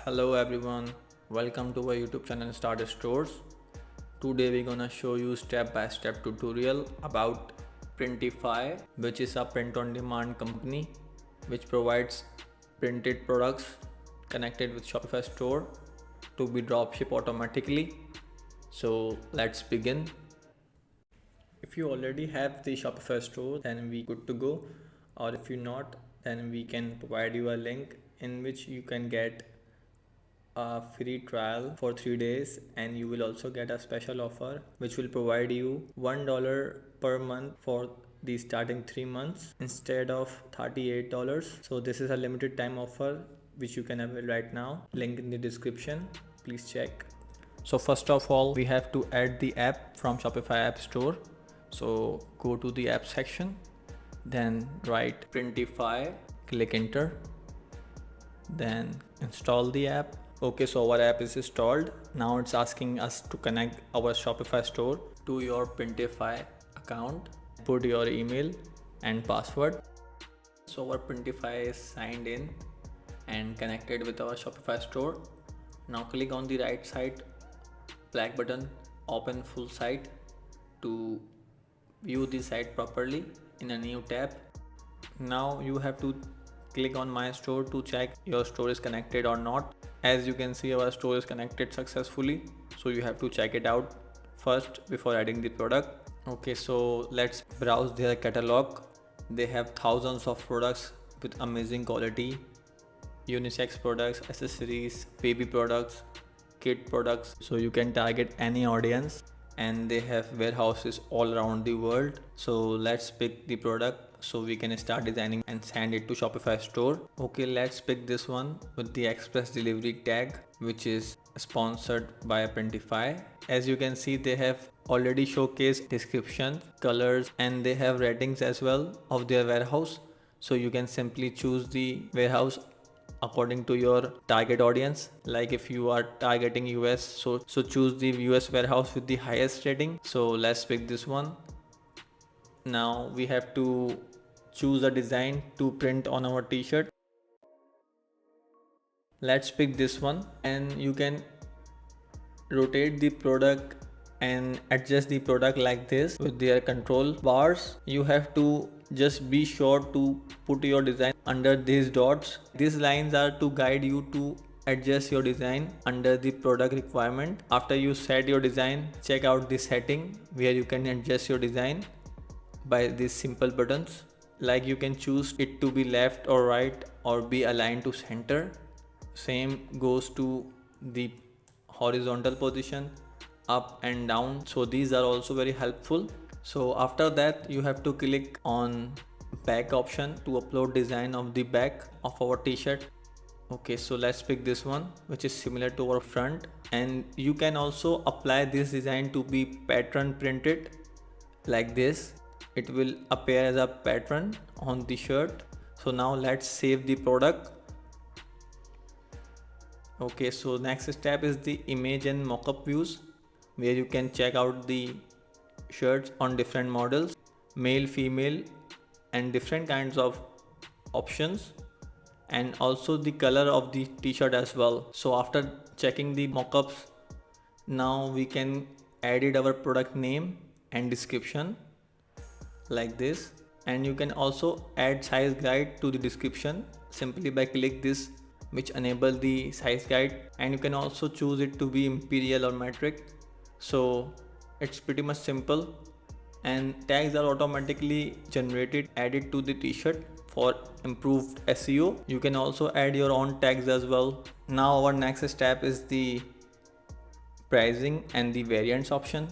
Hello everyone, welcome to our YouTube channel Starter Stores. Today we're gonna show you step-by-step tutorial about Printify, which is a print-on-demand company which provides printed products connected with Shopify store to be dropship automatically. So let's begin. If you already have the Shopify store, then we good to go, or if you not, then we can provide you a link in which you can get a free trial for 3 days, and you will also get a special offer which will provide you $1 per month for the starting 3 months instead of $38. So this is a limited time offer which you can avail right now. Link in the description, please check. So first of all, we have to add the app from Shopify App Store. So go to the app section, then write Printify, click enter, then install the app. Okay, so our app is installed. Now it's asking us to connect our Shopify store to your Printify account. Put your email and password. So our Printify is signed in and connected with our Shopify store. Now click on the right side black button, open full site to view the site properly in a new tab. Now you have to click on my store to check your store is connected or not. As you can see, our store is connected successfully, so you have to check it out first before adding the product. Okay, so let's browse their catalog. They have thousands of products with amazing quality, unisex products, accessories, baby products, kid products, so you can target any audience, and they have warehouses all around the world. So let's pick the product so we can start designing and send it to Shopify store. Okay, let's pick this one with the express delivery tag, which is sponsored by Printify. As you can see, they have already showcased description, colors, and they have ratings as well of their warehouse. So you can simply choose the warehouse according to your target audience. Like if you are targeting US, so choose the US warehouse with the highest rating. So let's pick this one. Now we have to choose a design to print on our t-shirt. Let's pick this one, and you can rotate the product and adjust the product like this with their control bars. You have to just be sure to put your design under these dots. These lines are to guide you to adjust your design under the product requirement. After you set your design, check out the setting where you can adjust your design by these simple buttons. Like you can choose it to be left or right or be aligned to center. Same goes to the horizontal position, up and down. So these are also very helpful. So after that, you have to click on back option to upload design of the back of our t-shirt. Okay, so let's pick this one, which is similar to our front, and you can also apply this design to be pattern printed like this. It will appear as a pattern on the shirt. So now let's save the product. Okay, so next step is the image and mockup views, where you can check out the shirts on different models, male, female, and different kinds of options, and also the color of the t-shirt as well. So after checking the mockups, now we can edit our product name and description like this, and you can also add size guide to the description simply by click this, which enable the size guide, and you can also choose it to be imperial or metric. So it's pretty much simple, and tags are automatically generated added to the t-shirt for improved SEO. You can also add your own tags as well. Now our next step is the pricing and the variants option.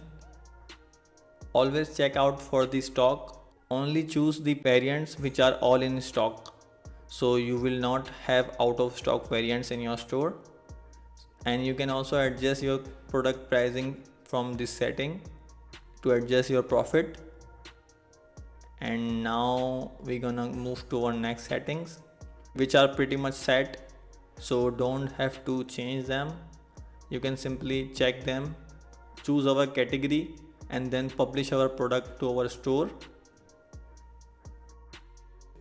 Always check out for the stock. Only choose the variants which are all in stock, so you will not have out of stock variants in your store. And you can also adjust your product pricing from this setting to adjust your profit. And now we're gonna move to our next settings, which are pretty much set, so don't have to change them. You can simply check them, choose our category, and then publish our product to our store.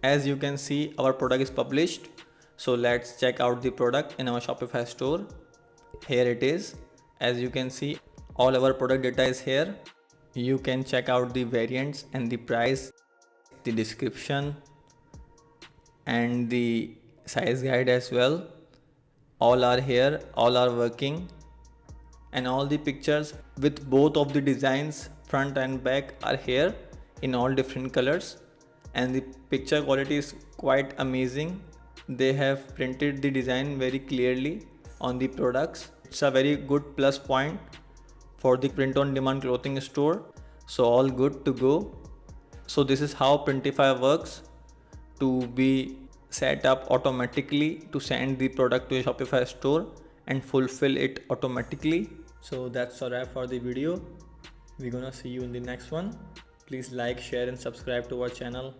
As you can see, our product is published. So let's check out the product in our Shopify store. Here it is. As you can see, all our product data is here. You can check out the variants and the price, the description and the size guide as well. All are here, all are working, and all the pictures with both of the designs front and back are here in all different colors, and the picture quality is quite amazing. They have printed the design very clearly on the products. It's a very good plus point for the print on demand clothing store. So all good to go. So this is how Printify works, to be set up automatically to send the product to a Shopify store and fulfill it automatically. So that's a wrap for the video. We're gonna see you in the next one. Please like, share and subscribe to our channel.